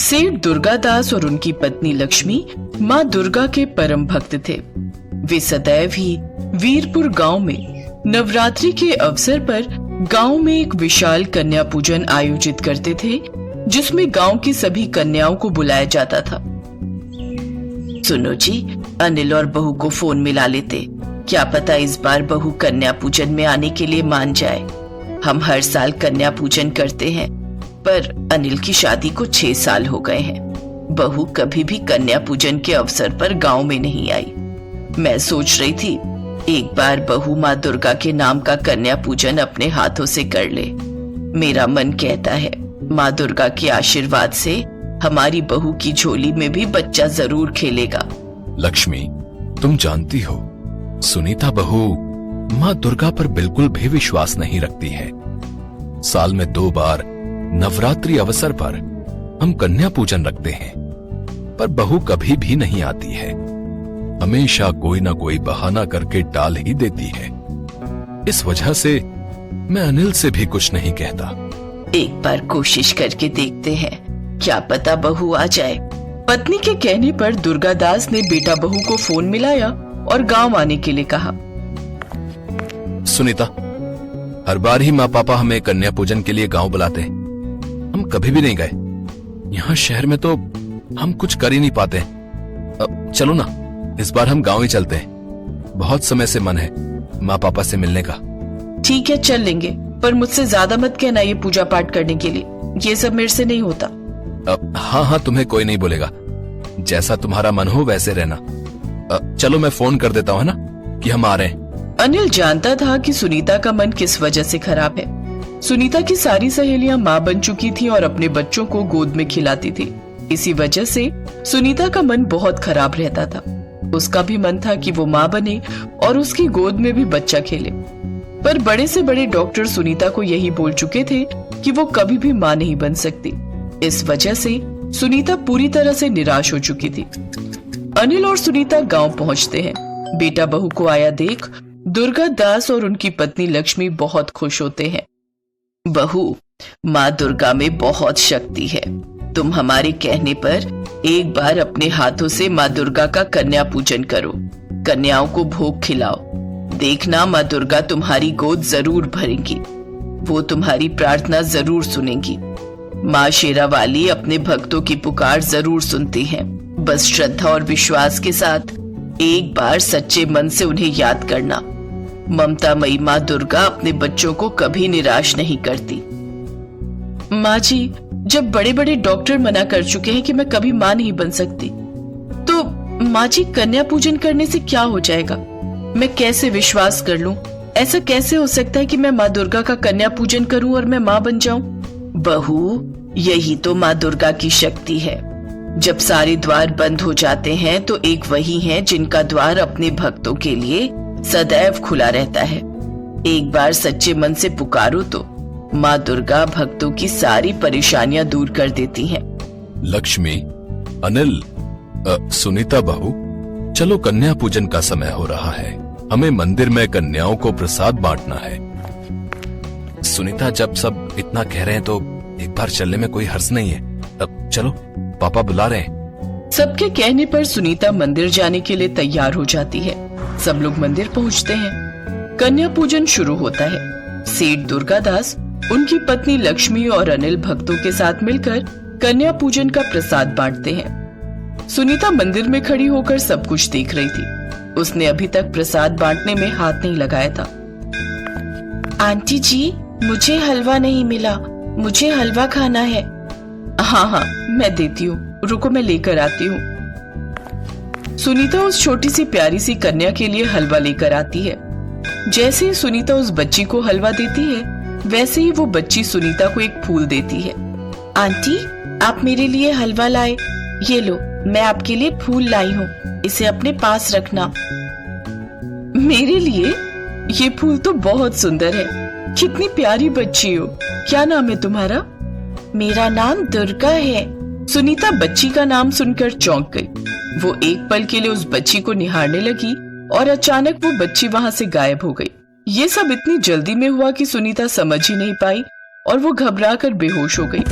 सेठ दुर्गादास और उनकी पत्नी लक्ष्मी माँ दुर्गा के परम भक्त थे। वे सदैव ही वीरपुर गांव में नवरात्रि के अवसर पर गांव में एक विशाल कन्या पूजन आयोजित करते थे, जिसमें गांव की सभी कन्याओं को बुलाया जाता था। सुनो जी, अनिल और बहू को फोन मिला लेते, क्या पता इस बार बहू कन्या पूजन में आने के लिए मान जाए। हम हर साल कन्या पूजन करते हैं, पर अनिल की शादी को 6 साल हो गए हैं। बहू कभी भी कन्या पूजन के अवसर पर गांव में नहीं आई। मैं सोच रही थी एक बार बहू माँ दुर्गा के नाम का कन्या पूजन अपने हाथों से कर ले। मेरा मन कहता है माँ दुर्गा के आशीर्वाद से हमारी बहू की झोली में भी बच्चा जरूर खेलेगा। लक्ष्मी, तुम जानती हो सुनीता बहू माँ दुर्गा पर बिल्कुल भी विश्वास नहीं रखती है। साल में 2 बार नवरात्रि अवसर पर हम कन्या पूजन रखते हैं, पर बहू कभी भी नहीं आती है। हमेशा कोई ना कोई बहाना करके टाल ही देती है। इस वजह से मैं अनिल से भी कुछ नहीं कहता। एक बार कोशिश करके देखते हैं, क्या पता बहू आ जाए। पत्नी के कहने पर दुर्गादास ने बेटा बहू को फोन मिलाया और गांव आने के लिए कहा। सुनीता, हर बार ही माँ पापा हमें कन्या पूजन के लिए गांव बुलाते हैं, हम कभी भी नहीं गए। यहाँ शहर में तो हम कुछ कर ही नहीं पाते। चलो ना, इस बार हम गांव ही चलते हैं। बहुत समय से मन है माँ पापा से मिलने का। ठीक है, चल लेंगे, पर मुझसे ज्यादा मत कहना ये पूजा पाठ करने के लिए, ये सब मेरे से नहीं होता। हाँ, तुम्हें कोई नहीं बोलेगा। जैसा तुम्हारा मन हो वैसे रहना। चलो मैं फोन कर देता हूँ ना कि हम आ रहे हैं। अनिल जानता था कि सुनीता का मन किस वजह से खराब है। सुनीता की सारी सहेलियां माँ बन चुकी थी और अपने बच्चों को गोद में खिलाती थी। इसी वजह से सुनीता का मन बहुत खराब रहता था। उसका भी मन था कि वो माँ बने और उसकी गोद में भी बच्चा खेले, पर बड़े से बड़े डॉक्टर सुनीता को यही बोल चुके थे कि वो कभी भी माँ नहीं बन सकती। इस वजह से सुनीता पूरी तरह से निराश हो चुकी थी। अनिल और सुनीता गांव पहुंचते हैं। बेटा बहू को आया देख दुर्गादास और उनकी पत्नी लक्ष्मी बहुत खुश होते हैं। बहू, माँ दुर्गा में बहुत शक्ति है। तुम हमारे कहने पर एक बार अपने हाथों से माँ दुर्गा का कन्या पूजन करो। कन्याओं को भोग खिलाओ। देखना माँ दुर्गा तुम्हारी गोद जरूर भरेंगी। वो तुम्हारी प्रार्थना जरूर सुनेंगी। माँ शेरा वाली अपने भक्तों की पुकार जरूर सुनती हैं। बस श्रद्धा और विश्वास के साथ एक बार सच्चे मन से उन्हें याद करना। ममतामयी माँ दुर्गा अपने बच्चों को कभी निराश नहीं करती। माँ जी, जब बड़े बड़े डॉक्टर मना कर चुके हैं कि मैं कभी माँ नहीं बन सकती, तो माँ जी कन्या पूजन करने से क्या हो जाएगा? मैं कैसे विश्वास कर लूं? ऐसा कैसे हो सकता है कि मैं माँ दुर्गा का कन्या पूजन करूं और मैं माँ बन जाऊं? बहू, यही तो माँ दुर्गा की शक्ति है। जब सारे द्वार बंद हो जाते हैं तो एक वही है जिनका द्वार अपने भक्तों के लिए सदैव खुला रहता है। एक बार सच्चे मन से पुकारो तो माँ दुर्गा भक्तों की सारी परेशानियां दूर कर देती हैं। लक्ष्मी, अनिल, सुनीता बहू, चलो कन्या पूजन का समय हो रहा है। हमें मंदिर में कन्याओं को प्रसाद बांटना है। सुनीता, जब सब इतना कह रहे हैं तो एक बार चलने में कोई हर्ज नहीं है। अब चलो, पापा बुला रहे हैं। सबके कहने पर सुनीता मंदिर जाने के लिए तैयार हो जाती है। सब लोग मंदिर पहुंचते हैं। कन्या पूजन शुरू होता है। सेठ दुर्गादास, उनकी पत्नी लक्ष्मी और अनिल भक्तों के साथ मिलकर कन्या पूजन का प्रसाद बांटते हैं। सुनीता मंदिर में खड़ी होकर सब कुछ देख रही थी। उसने अभी तक प्रसाद बांटने में हाथ नहीं लगाया था। आंटी जी, मुझे हलवा नहीं मिला, मुझे हलवा खाना है। हाँ, मैं देती हूँ, रुको मैं लेकर आती हूँ। सुनीता उस छोटी सी प्यारी सी कन्या के लिए हलवा लेकर आती है। जैसे ही सुनीता उस बच्ची को हलवा देती है, वैसे ही वो बच्ची सुनीता को एक फूल देती है। आंटी, आप मेरे लिए हलवा लाए, ये लो, मैं आपके लिए फूल लाई हूँ, इसे अपने पास रखना। मेरे लिए? ये फूल तो बहुत सुंदर है। कितनी प्यारी बच्ची हो। क्या नाम है तुम्हारा? मेरा नाम दुर्गा है। सुनीता बच्ची का नाम सुनकर चौंक गई। वो एक पल के लिए उस बच्ची को निहारने लगी और अचानक वो बच्ची वहां से गायब हो गई। ये सब इतनी जल्दी में हुआ कि सुनीता समझ ही नहीं पाई और वो घबरा कर बेहोश हो गई।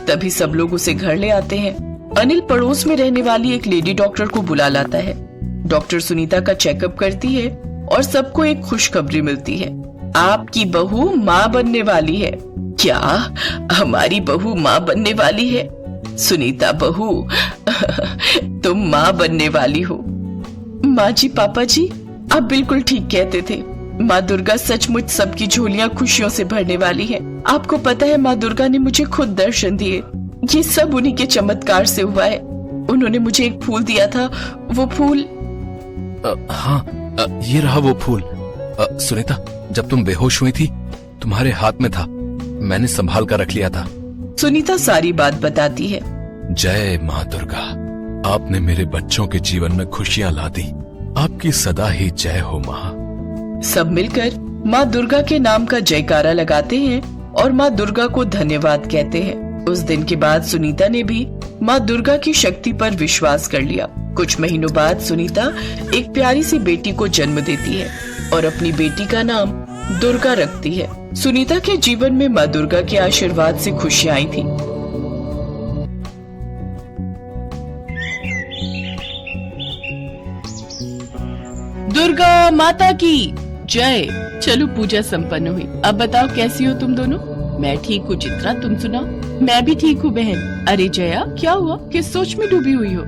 तभी सब लोग उसे घर ले आते हैं। अनिल पड़ोस में रहने वाली एक लेडी डॉक्टर को बुला लाता है। डॉक्टर सुनीता का चेकअप करती है और सबको एक खुशखबरी मिलती है, आपकी बहू माँ बनने वाली है। क्या हमारी बहू माँ बनने वाली है? सुनीता बहू तुम माँ बनने वाली हो। माँ जी, पापा जी, आप बिल्कुल ठीक कहते थे। माँ दुर्गा सचमुच सबकी झोलियां खुशियों से भरने वाली है। आपको पता है, माँ दुर्गा ने मुझे खुद दर्शन दिए। ये सब उन्हीं के चमत्कार से हुआ है। उन्होंने मुझे एक फूल दिया था, वो फूल। हाँ, ये रहा वो फूल। सुनीता, जब तुम बेहोश हुई थी तुम्हारे हाथ में था, मैंने संभाल कर रख लिया था। सुनीता सारी बात बताती है। जय माँ दुर्गा, आपने मेरे बच्चों के जीवन में खुशियां ला दी। आपकी सदा ही जय हो माँ। सब मिलकर माँ दुर्गा के नाम का जयकारा लगाते हैं और माँ दुर्गा को धन्यवाद कहते हैं। उस दिन के बाद सुनीता ने भी माँ दुर्गा की शक्ति पर विश्वास कर लिया। कुछ महीनों बाद सुनीता एक प्यारी सी बेटी को जन्म देती है और अपनी बेटी का नाम दुर्गा रखती है। सुनीता के जीवन में माँ दुर्गा के आशीर्वाद से खुशियां आई थी। दुर्गा माता की जय। चलो, पूजा संपन्न हुई। अब बताओ कैसी हो तुम दोनों? मैं ठीक हूँ चित्रा, तुम सुनाओ? मैं भी ठीक हूँ बहन। अरे जया, क्या हुआ? किस सोच में डूबी हुई हो?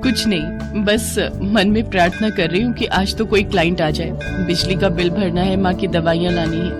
कुछ नहीं, बस मन में प्रार्थना कर रही हूँ कि आज तो कोई क्लाइंट आ जाए। बिजली का बिल भरना है, माँ की दवाइयाँ लानी है।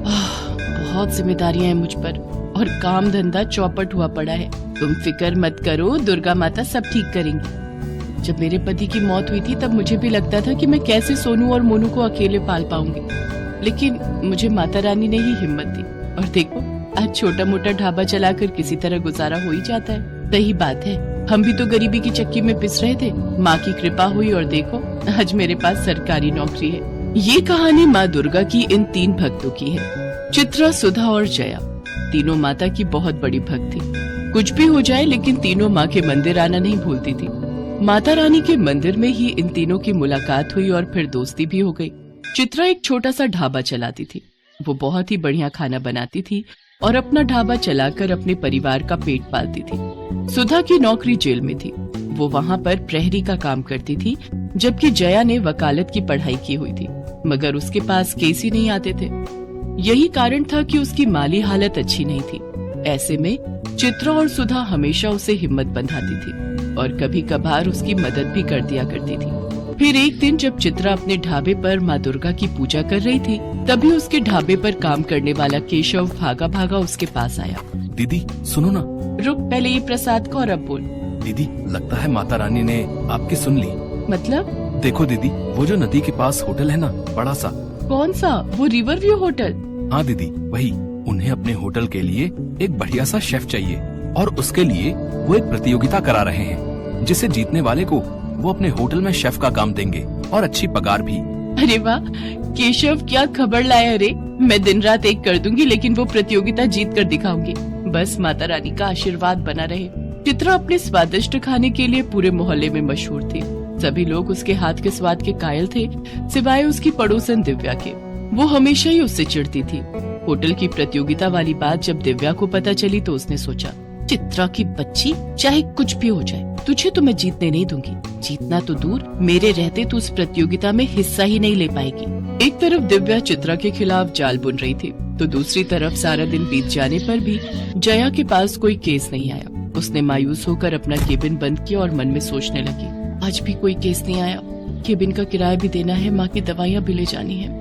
बहुत जिम्मेदारियां हैं मुझ पर और काम धंधा चौपट हुआ पड़ा है। तुम फिक्र मत करो, दुर्गा माता सब ठीक करेंगी। जब मेरे पति की मौत हुई थी तब मुझे भी लगता था कि मैं कैसे सोनू और मोनू को अकेले पाल पाऊंगी, लेकिन मुझे माता रानी ने ही हिम्मत दी और देखो आज छोटा मोटा ढाबा चलाकर किसी तरह गुजारा हो ही जाता है। सही बात है, हम भी तो गरीबी की चक्की में पिस रहे थे। माँ की कृपा हुई और देखो आज मेरे पास सरकारी नौकरी है। ये कहानी माँ दुर्गा की इन 3 भक्तों की है, चित्रा, सुधा और जया। तीनों माता की बहुत बड़ी भक्त थी। कुछ भी हो जाए लेकिन तीनों माँ के मंदिर आना नहीं भूलती थी। माता रानी के मंदिर में ही इन तीनों की मुलाकात हुई और फिर दोस्ती भी हो गई। चित्रा एक छोटा सा ढाबा चलाती थी। वो बहुत ही बढ़िया खाना बनाती थी और अपना ढाबा चलाकर अपने परिवार का पेट पालती थी। सुधा की नौकरी जेल में थी। वो वहाँ पर प्रहरी का काम करती थी, जबकि जया ने वकालत की पढ़ाई की हुई थी, मगर उसके पास केस ही नहीं आते थे। यही कारण था कि उसकी माली हालत अच्छी नहीं थी। ऐसे में चित्रा और सुधा हमेशा उसे हिम्मत बंधाती थी और कभी कभार उसकी मदद भी कर दिया करती थी। फिर एक दिन जब चित्रा अपने ढाबे पर माँ दुर्गा की पूजा कर रही थी, तभी उसके ढाबे पर काम करने वाला केशव भागा भागा उसके पास आया। दीदी सुनो ना। रुक, पहले ये प्रसाद को और अब बोल। दीदी, लगता है माता रानी ने आपकी सुन ली। मतलब? देखो दीदी, वो जो नदी के पास होटल है ना, बड़ा सा। कौन सा? वो रिवर व्यू होटल? हाँ दीदी, वही। उन्हें अपने होटल के लिए एक बढ़िया सा शेफ चाहिए और उसके लिए वो एक प्रतियोगिता करा रहे हैं, जिसे जीतने वाले को वो अपने होटल में शेफ का काम देंगे और अच्छी पगार भी। अरे वाह केशव, क्या खबर लाया रे। मैं दिन रात एक कर दूंगी, लेकिन वो प्रतियोगिता जीत कर दिखाऊंगी। बस माता रानी का आशीर्वाद बना रहे। चित्रा अपने स्वादिष्ट खाने के लिए पूरे मोहल्ले में मशहूर थी। सभी लोग उसके हाथ के स्वाद के कायल थे, सिवाय उसकी पड़ोसन दिव्या के। वो हमेशा ही उससे चिढ़ती थी। होटल की प्रतियोगिता वाली बात जब दिव्या को पता चली तो उसने सोचा, चित्रा की बच्ची, चाहे कुछ भी हो जाए, तुझे तो मैं जीतने नहीं दूंगी। जीतना तो दूर, मेरे रहते तू उस प्रतियोगिता में हिस्सा ही नहीं ले पाएगी। एक तरफ दिव्या चित्रा के खिलाफ जाल बुन रही थी, तो दूसरी तरफ सारा दिन बीत जाने पर भी जया के पास कोई केस नहीं आया। उसने मायूस होकर अपना केबिन बंद किया और मन में सोचने लगी, आज भी कोई केस नहीं आया। केबिन का किराया भी देना है, माँ की दवाइयाँ भी ले जानी है।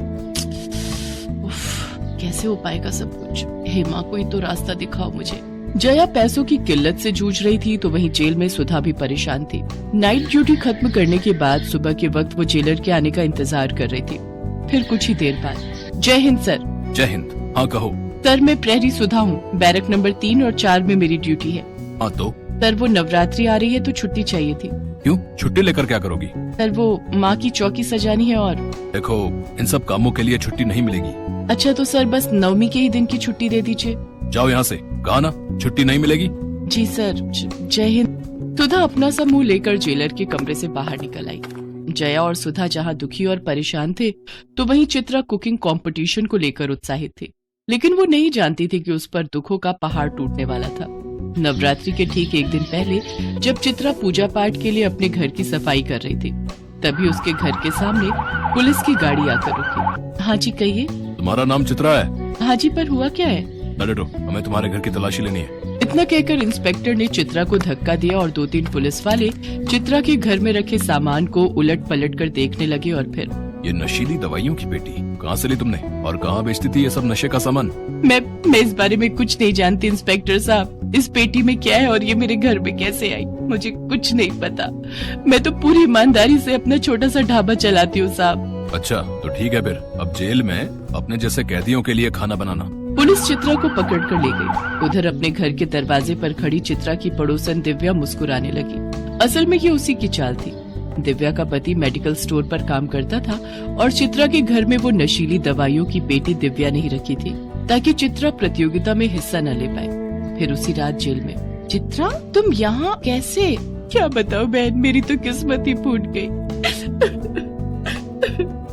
कैसे हो पाएगा सब कुछ? हे माँ, कोई तो रास्ता दिखाओ मुझे। जया पैसों की किल्लत से जूझ रही थी, तो वहीं जेल में सुधा भी परेशान थी। नाइट ड्यूटी खत्म करने के बाद सुबह के वक्त वो जेलर के आने का इंतजार कर रही थी। फिर कुछ ही देर बाद, जय हिंद सर। जय हिंद। हाँ कहो। सर, मैं प्रहरी सुधा हूँ। बैरक नंबर 3 और 4 में मेरी ड्यूटी है। हाँ तो? सर, वो नवरात्रि आ रही है तो छुट्टी चाहिए थी। क्यों? छुट्टी लेकर क्या करोगी? सर, वो माँ की चौकी सजानी है और। देखो, इन सब कामों के लिए छुट्टी नहीं मिलेगी। अच्छा तो सर, बस नवमी के ही दिन की छुट्टी दे दीजिए। जाओ यहाँ से, कहा ना छुट्टी नहीं मिलेगी। जी सर। जय हिंद। सुधा अपना सा मुंह लेकर जेलर के कमरे से बाहर निकल आई। जया और सुधा जहाँ दुखी और परेशान थे, तो वहीं चित्रा कुकिंग कंपटीशन को लेकर उत्साहित थी। लेकिन वो नहीं जानती थी कि उस पर दुखों का पहाड़ टूटने वाला था। नवरात्रि के ठीक एक दिन पहले जब चित्रा पूजा पाठ के लिए अपने घर की सफाई कर रही थी, तभी उसके घर के सामने पुलिस की गाड़ी आकर रुकी। हाँ जी कहिए। तुम्हारा नाम चित्रा है? हाँ जी, पर हुआ क्या है? बैठो, हमें तुम्हारे घर की तलाशी लेनी है। इतना कहकर इंस्पेक्टर ने चित्रा को धक्का दिया और 2-3 पुलिस वाले चित्रा के घर में रखे सामान को उलट पलट कर देखने लगे। और फिर ये नशीली दवाइयों की पेटी कहाँ से ली तुमने और कहाँ बेचती थी ये सब नशे का सामान? मैं इस बारे में कुछ नहीं जानती इंस्पेक्टर साहब। इस पेटी में क्या है और ये मेरे घर में कैसे आई, मुझे कुछ नहीं पता। मैं तो पूरी ईमानदारी से अपना छोटा सा ढाबा चलाती हूँ साहब। अच्छा तो ठीक है, फिर अब जेल में अपने जैसे कैदियों के लिए खाना बनाना। पुलिस चित्रा को पकड़ कर ले गई। उधर अपने घर के दरवाजे पर खड़ी चित्रा की पड़ोसन दिव्या मुस्कुराने लगी। असल में ये उसी की चाल थी। दिव्या का पति मेडिकल स्टोर पर काम करता था और चित्रा के घर में वो नशीली दवाइयों की पेटी दिव्या ने ही रखी थी ताकि चित्रा प्रतियोगिता में हिस्सा न ले पाए। फिर उसी रात जेल में। चित्रा तुम यहाँ कैसे? क्या बताओ बहन, मेरी तो किस्मत ही फूट गई।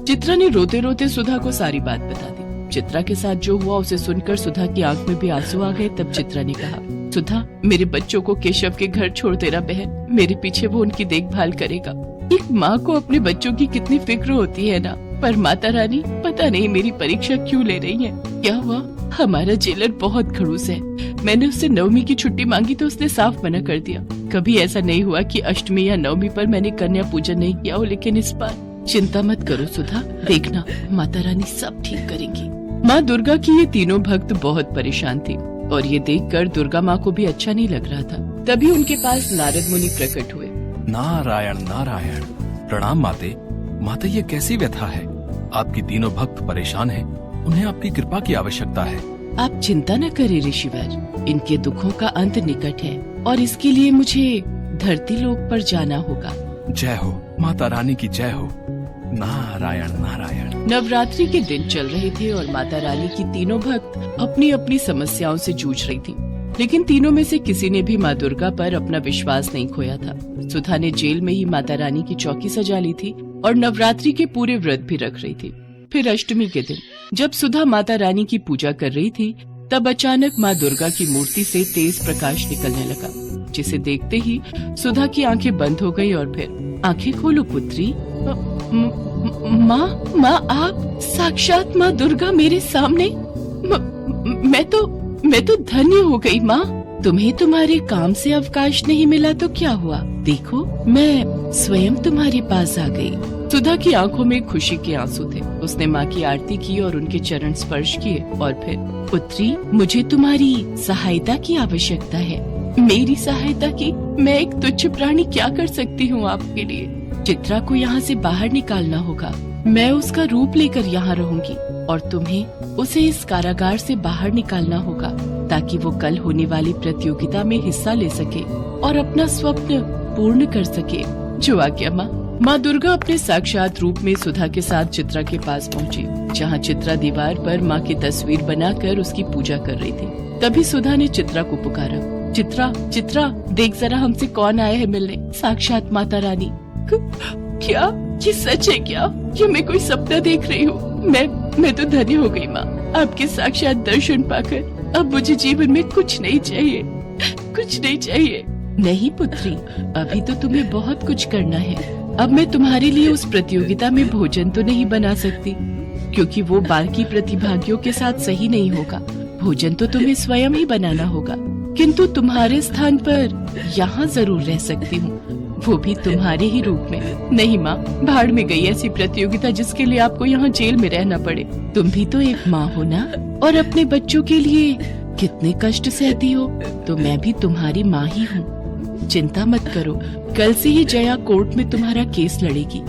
चित्रा ने रोते रोते सुधा को सारी बात बता दी। चित्रा के साथ जो हुआ उसे सुनकर सुधा की आंख में भी आंसू आ गए। तब चित्रा ने कहा, सुधा मेरे बच्चों को केशव के घर छोड़ देना बहन, मेरे पीछे वो उनकी देखभाल करेगा। एक माँ को अपने बच्चों की कितनी फिक्र होती है ना, पर माता रानी पता नहीं मेरी परीक्षा क्यों ले रही है। क्या हुआ? हमारा जेलर बहुत खड़ूस है। मैंने उससे 9वीं की छुट्टी मांगी तो उसने साफ मना कर दिया। कभी ऐसा नहीं हुआ कि अष्टमी या 9वीं पर मैंने कन्या पूजन नहीं किया हो, लेकिन इस बार चिंता मत करो सुधा, देखना माता रानी सब ठीक करेंगी। माँ दुर्गा की ये तीनों भक्त बहुत परेशान थे और ये देखकर दुर्गा माँ को भी अच्छा नहीं लग रहा था। तभी उनके पास नारद मुनि प्रकट हुए। नारायण नारायण, प्रणाम माते। माते ये कैसी व्यथा है? आपकी तीनों भक्त परेशान हैं, उन्हें आपकी कृपा की आवश्यकता है। आप चिंता न करें ऋषिवर, इनके दुखों का अंत निकट है और इसके लिए मुझे धरती लोक पर जाना होगा। जय हो माता रानी की जय हो। नारायण नारायण। नवरात्रि के दिन चल रहे थे और माता रानी की तीनों भक्त अपनी अपनी समस्याओं से जूझ रही थी, लेकिन तीनों में से किसी ने भी माँ दुर्गा पर अपना विश्वास नहीं खोया था। सुधा ने जेल में ही माता रानी की चौकी सजा ली थी और नवरात्रि के पूरे व्रत भी रख रही थी। फिर अष्टमी के दिन जब सुधा माता रानी की पूजा कर रही थी, तब अचानक माँ दुर्गा की मूर्ति से तेज प्रकाश निकलने लगा, जिसे देखते ही सुधा की आंखें बंद हो गई। और फिर आंखें खोलो पुत्री। माँ आप साक्षात माँ दुर्गा मेरे सामने। मैं तो धन्य हो गई माँ। तुम्हें तुम्हारे काम से अवकाश नहीं मिला तो क्या हुआ, देखो मैं स्वयं तुम्हारे पास आ गई। सुधा की आंखों में खुशी के आंसू थे। उसने माँ की आरती की और उनके चरण स्पर्श किए और फिर, पुत्री मुझे तुम्हारी सहायता की आवश्यकता है। मेरी सहायता की? मैं एक तुच्छ प्राणी क्या कर सकती हूँ आपके लिए? चित्रा को यहाँ से बाहर निकालना होगा। मैं उसका रूप लेकर यहाँ रहूंगी और तुम्हें उसे इस कारागार से बाहर निकालना होगा ताकि वो कल होने वाली प्रतियोगिता में हिस्सा ले सके और अपना स्वप्न पूर्ण कर सके। जो आज्ञा माँ। माँ दुर्गा अपने साक्षात रूप में सुधा के साथ चित्रा के पास पहुँची, जहाँ चित्रा दीवार पर माँ की तस्वीर बनाकर उसकी पूजा कर रही थी। तभी सुधा ने चित्रा को पुकारा, चित्रा चित्रा देख जरा हमसे कौन आया है मिलने। साक्षात माता रानी। क्या ये सच है क्या? ये मैं कोई सपना देख रही हूँ? मैं तो धन्य हो गई माँ, आपके साक्षात दर्शन पाकर। अब मुझे जीवन में कुछ नहीं चाहिए, कुछ नहीं चाहिए। नहीं पुत्री, अभी तो तुम्हें बहुत कुछ करना है। अब मैं तुम्हारे लिए उस प्रतियोगिता में भोजन तो नहीं बना सकती, क्योंकि वो बाकी प्रतिभागियों के साथ सही नहीं होगा। भोजन तो तुम्हें स्वयं ही बनाना होगा, किंतु तुम्हारे स्थान पर यहाँ जरूर रह सकती हूँ, वो भी तुम्हारे ही रूप में। नहीं माँ, भाड़ में गई ऐसी प्रतियोगिता जिसके लिए आपको यहाँ जेल में रहना पड़े। तुम भी तो एक माँ हो ना, और अपने बच्चों के लिए कितने कष्ट सहती हो, तो मैं भी तुम्हारी माँ ही हूँ। चिंता मत करो, कल से ही जया कोर्ट में तुम्हारा केस लड़ेगी।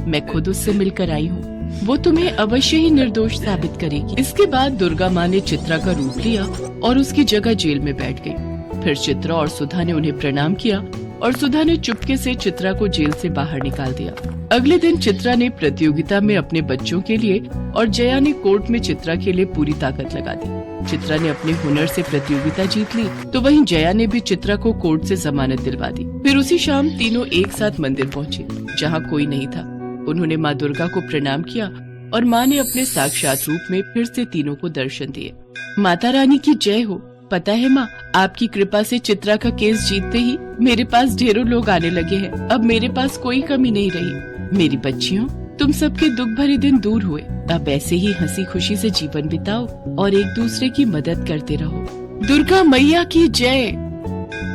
मैं खुद उससे मिलकर आई हूँ, वो तुम्हें अवश्य ही निर्दोष साबित करेगी। इसके बाद दुर्गा माँ ने चित्रा का रूप लिया और उसकी जगह जेल में बैठ गई। फिर चित्रा और सुधा ने उन्हें प्रणाम किया और सुधा ने चुपके से चित्रा को जेल से बाहर निकाल दिया। अगले दिन चित्रा ने प्रतियोगिता में अपने बच्चों के लिए और जया ने कोर्ट में चित्रा के लिए पूरी ताकत लगा दी। चित्रा ने अपने हुनर से प्रतियोगिता जीत ली, तो वहीं जया ने भी चित्रा को कोर्ट से जमानत दिलवा दी। फिर उसी शाम तीनों एक साथ मंदिर पहुँचे, जहाँ कोई नहीं था। उन्होंने माँ दुर्गा को प्रणाम किया और माँ ने अपने साक्षात रूप में फिर से तीनों को दर्शन दिए। माता रानी की जय हो। पता है माँ, आपकी कृपा से चित्रा का केस जीतते ही मेरे पास ढेरों लोग आने लगे हैं। अब मेरे पास कोई कमी नहीं रही। मेरी बच्चियों, तुम सबके दुख भरे दिन दूर हुए। अब ऐसे ही हंसी खुशी से जीवन बिताओ और एक दूसरे की मदद करते रहो। दुर्गा मैया की जय,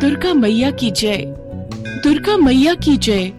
दुर्गा मैया की जय, दुर्गा मैया की जय।